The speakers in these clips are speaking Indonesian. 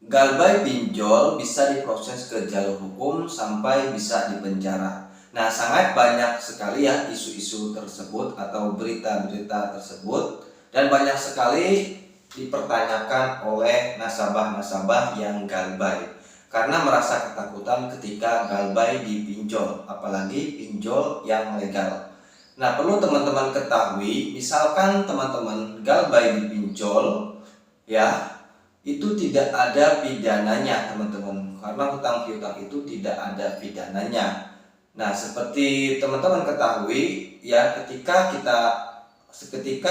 Galbay pinjol bisa diproses ke jalur hukum sampai bisa dipenjara. Nah, sangat banyak sekali ya isu-isu tersebut atau berita-berita tersebut, dan banyak sekali dipertanyakan oleh nasabah-nasabah yang galbay karena merasa ketakutan ketika galbay dipinjol, apalagi pinjol yang legal. Nah, perlu teman-teman ketahui, misalkan teman-teman galbay dipinjol, ya, itu tidak ada pidananya teman-teman, karena hutang piutang itu tidak ada pidananya. Nah, seperti teman-teman ketahui ya, ketika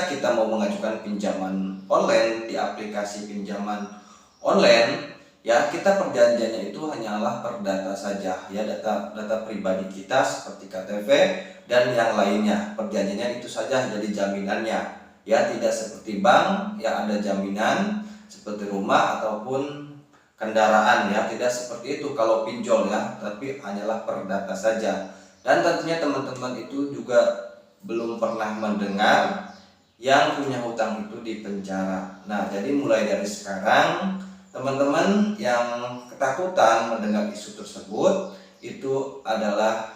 kita mau mengajukan pinjaman online di aplikasi pinjaman online, ya, kita perjanjiannya itu hanyalah per data saja ya, data pribadi kita seperti KTP dan yang lainnya. Perjanjiannya itu saja jadi jaminannya ya, tidak seperti bank yang ada jaminan seperti rumah ataupun kendaraan ya, tidak seperti itu kalau pinjol ya, tapi hanyalah per data saja. Dan tentunya teman-teman itu juga belum pernah mendengar yang punya hutang itu di penjara. Nah, jadi mulai dari sekarang teman-teman yang ketakutan mendengar isu tersebut, itu adalah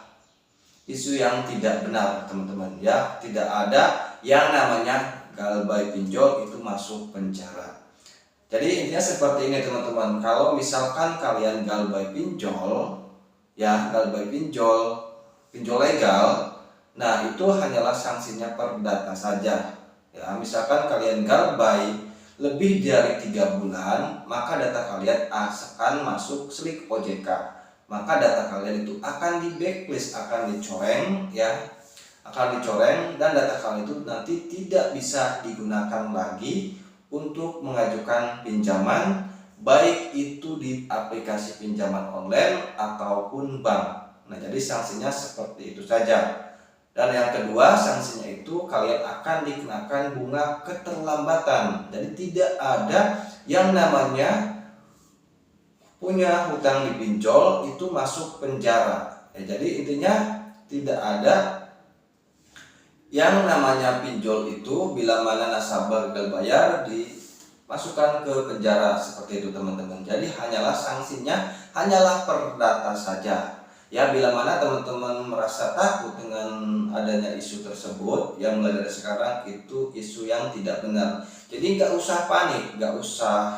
isu yang tidak benar teman-teman ya. Tidak ada yang namanya galbay pinjol itu masuk penjara. Jadi intinya seperti ini teman-teman. Kalau misalkan kalian galbay pinjol ya, galbay pinjol legal, nah itu hanyalah sanksinya per data saja ya. Misalkan kalian galbay lebih dari 3 bulan, maka data kalian akan masuk slik OJK, maka data kalian itu akan di blacklist, akan dicoreng ya, dan data kalian itu nanti tidak bisa digunakan lagi untuk mengajukan pinjaman, baik itu di aplikasi pinjaman online ataupun bank. Nah, jadi sanksinya seperti itu saja. Dan yang kedua, sanksinya itu kalian akan dikenakan bunga keterlambatan. Jadi tidak ada yang namanya punya hutang dipinjol itu masuk penjara. Ya, jadi intinya tidak ada yang namanya pinjol itu bila mana nasabah gagal bayar dimasukkan ke penjara seperti itu teman-teman. Jadi hanyalah sanksinya hanyalah per data saja. Ya, bila mana teman-teman merasa takut dengan adanya isu tersebut, yang mulai dari sekarang itu isu yang tidak benar. Jadi nggak usah panik, nggak usah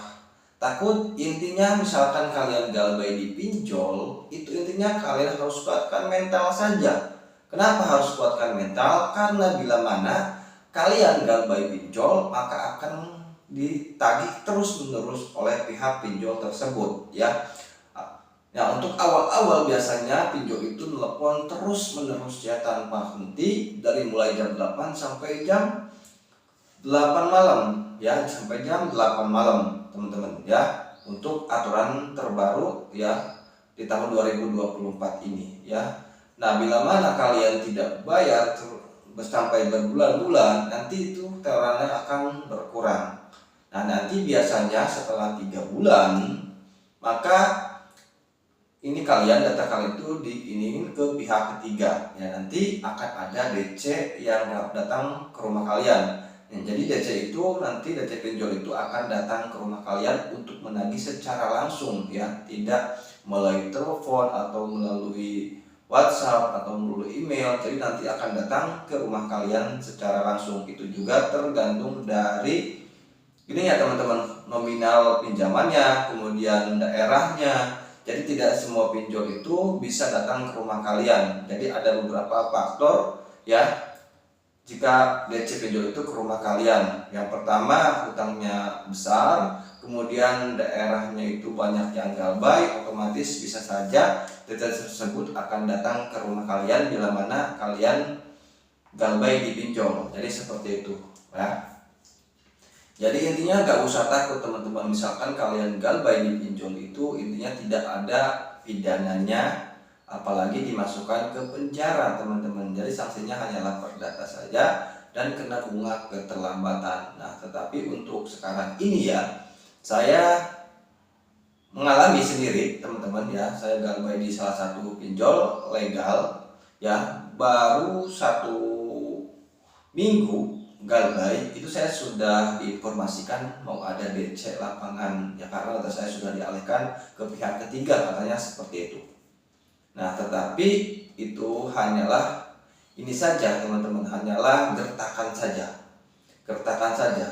takut. Intinya misalkan kalian galbay dipinjol, itu intinya kalian harus kuatkan mental saja. Kenapa harus kuatkan mental? Karena bila mana kalian galbay pinjol, maka akan ditagih terus-menerus oleh pihak pinjol tersebut ya. Nah, untuk awal-awal biasanya pinjol itu telepon terus-menerus ya tanpa henti, dari mulai jam 8 sampai jam 8 malam ya, sampai jam 8 malam teman-teman ya, untuk aturan terbaru ya di tahun 2024 ini ya. Nah, bila mana kalian tidak bayar sampai berbulan-bulan, nanti itu terannya akan berkurang. Nah, nanti biasanya setelah 3 bulan, maka ini data kalian itu diiniin ke pihak ketiga ya, nanti akan ada DC yang datang ke rumah kalian. Nah, jadi DC itu nanti DC pinjol itu akan datang ke rumah kalian untuk menagih secara langsung ya, tidak melalui telepon atau melalui WhatsApp atau melalui email. Jadi nanti akan datang ke rumah kalian secara langsung. Itu juga tergantung dari ini ya teman-teman, nominal pinjamannya, kemudian daerahnya. Jadi tidak semua pinjol itu bisa datang ke rumah kalian. Jadi ada beberapa faktor ya jika DC pinjol itu ke rumah kalian. Yang pertama, hutangnya besar, kemudian daerahnya itu banyak yang galbay, otomatis bisa saja data tersebut akan datang ke rumah kalian bila mana kalian galbay dipinjol. Jadi seperti itu ya. Jadi intinya gak usah takut teman-teman, misalkan kalian galbay dipinjol itu intinya tidak ada pidananya, apalagi dimasukkan ke penjara teman-teman. Jadi sanksinya hanyalah perdata saja dan kena bunga keterlambatan. Nah, tetapi untuk sekarang ini ya, saya mengalami sendiri teman-teman ya. Saya galbay di salah satu pinjol legal ya, baru 1 minggu Galbay itu saya sudah diinformasikan mau ada DC lapangan ya, karena data saya sudah dialihkan ke pihak ketiga katanya seperti itu. Nah tetapi itu hanyalah ini saja teman-teman, hanyalah gertakan saja.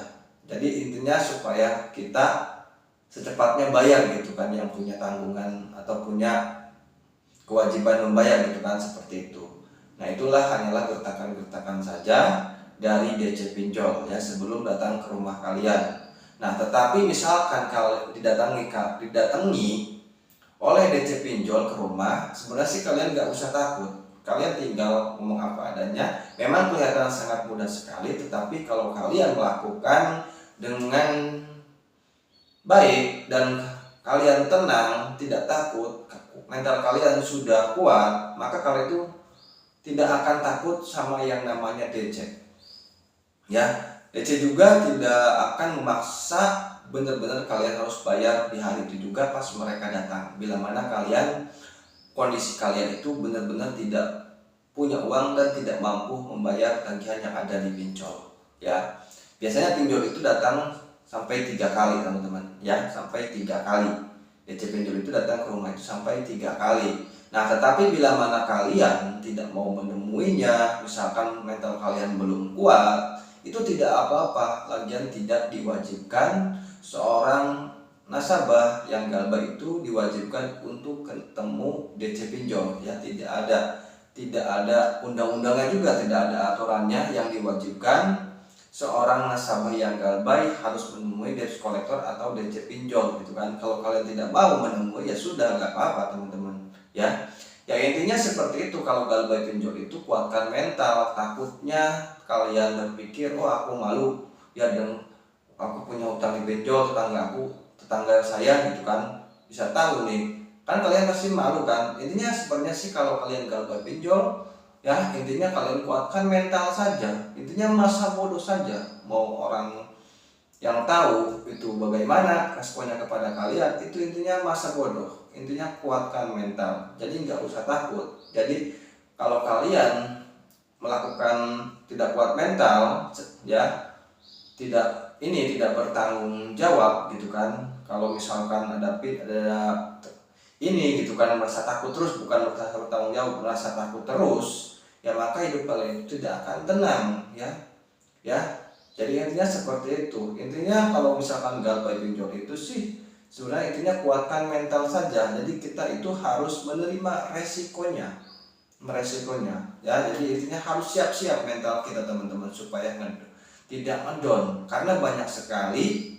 Jadi intinya supaya kita secepatnya bayar gitu kan, yang punya tanggungan atau punya kewajiban membayar gitu kan, seperti itu. Nah itulah hanyalah gertakan-gertakan saja dari DC pinjol ya sebelum datang ke rumah kalian. Nah tetapi misalkan kalau didatangi oleh DC pinjol ke rumah, sebenarnya sih kalian nggak usah takut. Kalian tinggal ngomong apa adanya. Memang kelihatan sangat mudah sekali, tetapi kalau kalian melakukan dengan baik dan kalian tenang, tidak takut, mental kalian sudah kuat, maka kalian itu tidak akan takut sama yang namanya DC. Ya, DC juga tidak akan memaksa benar-benar kalian harus bayar di hari itu juga pas mereka datang. Bila mana kalian kondisi kalian itu benar-benar tidak punya uang dan tidak mampu membayar tagihan yang ada di pinjol. Ya, biasanya pinjol itu datang sampai 3 kali teman-teman. Ya, sampai 3 kali. DC pinjol itu datang ke rumah itu sampai 3 kali. Nah, tetapi bila mana kalian tidak mau menemuinya, misalkan mental kalian belum kuat, itu tidak apa-apa. Lagian tidak diwajibkan seorang nasabah yang Galbay itu diwajibkan untuk ketemu DC pinjol ya, tidak ada undang-undangnya juga, tidak ada aturannya yang diwajibkan seorang nasabah yang Galbay harus menemui debt collector atau DC pinjol gitu kan. Kalau kalian tidak mau menemui ya sudah, nggak apa-apa teman-teman ya. Ya intinya seperti itu. Kalau Galbay pinjol itu kuatkan mental. Takutnya kalian berpikir, oh aku malu ya dan aku punya utang di pinjol, tetangga saya gitu kan bisa tahu nih, kan kalian pasti malu kan. Intinya sebenarnya sih kalau kalian Galbay pinjol ya, intinya kalian kuatkan mental saja. Intinya masa bodoh saja, mau orang yang tahu itu bagaimana responnya kepada kalian, itu intinya masa bodoh. Intinya kuatkan mental, jadi nggak usah takut. Jadi kalau kalian melakukan tidak kuat mental ya, tidak bertanggung jawab gitu kan. Kalau misalkan ada ini gitu kan, merasa takut terus, bukan merasa bertanggung jawab, merasa takut terus ya, maka hidup kalian itu tidak akan tenang ya. Jadi intinya seperti itu. Intinya kalau misalkan Galbay pinjol itu sih sebenarnya intinya kuatkan mental saja. Jadi kita itu harus menerima resikonya ya. Jadi intinya harus siap-siap mental kita teman-teman, supaya tidak ngedown. Karena banyak sekali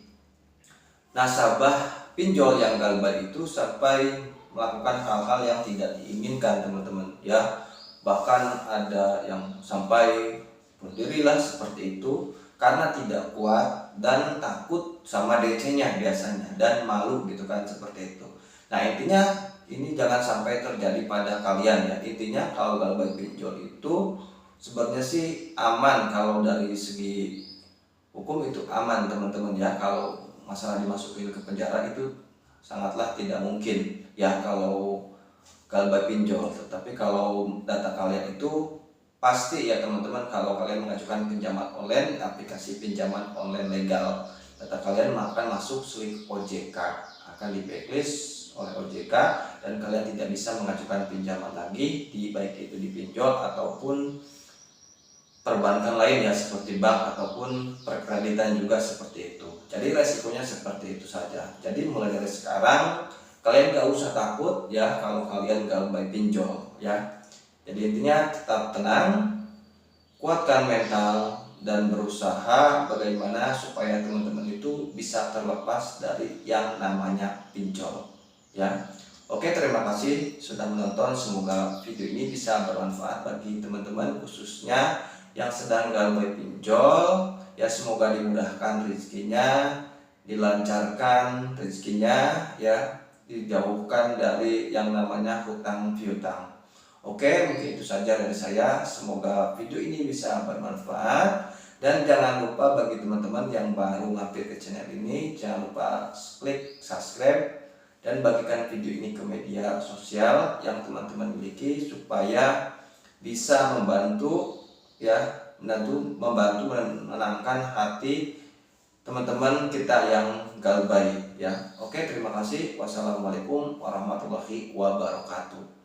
nasabah pinjol yang Galbay itu sampai melakukan hal-hal yang tidak diinginkan teman-teman ya. Bahkan ada yang sampai bunuh diri lah seperti itu, karena tidak kuat dan takut sama DC-nya biasanya, dan malu gitu kan, seperti itu. Nah intinya ini jangan sampai terjadi pada kalian ya. Intinya kalau Galbay pinjol itu sebenarnya sih aman. Kalau dari segi hukum itu aman teman-teman ya. Kalau masalah dimasukin ke penjara itu sangatlah tidak mungkin ya kalau Galbay pinjol. Tetapi kalau data kalian itu pasti ya teman-teman, kalau kalian mengajukan pinjaman online, aplikasi pinjaman online legal, data kalian akan masuk slip OJK, akan di blacklist oleh OJK, dan kalian tidak bisa mengajukan pinjaman lagi di baik itu di pinjol ataupun perbankan lain ya, seperti bank ataupun perkreditan juga seperti itu. Jadi resikonya seperti itu saja. Jadi mulai dari sekarang kalian gak usah takut ya kalau kalian Galbay pinjol ya. Jadi intinya tetap tenang, kuatkan mental, dan berusaha bagaimana supaya teman-teman itu bisa terlepas dari yang namanya pinjol ya. Oke, terima kasih sudah menonton. Semoga video ini bisa bermanfaat bagi teman-teman, khususnya yang sedang Galbay pinjol ya. Semoga dimudahkan rezekinya, dilancarkan rezekinya ya, dijauhkan dari yang namanya hutang piutang. Oke, mungkin itu saja dari saya. Semoga video ini bisa bermanfaat. Dan jangan lupa bagi teman-teman yang baru mampir ke channel ini, jangan lupa klik subscribe dan bagikan video ini ke media sosial yang teman-teman miliki, supaya bisa membantu ya membantu menenangkan hati teman-teman kita yang galbay ya. Oke, terima kasih. Wassalamualaikum warahmatullahi wabarakatuh.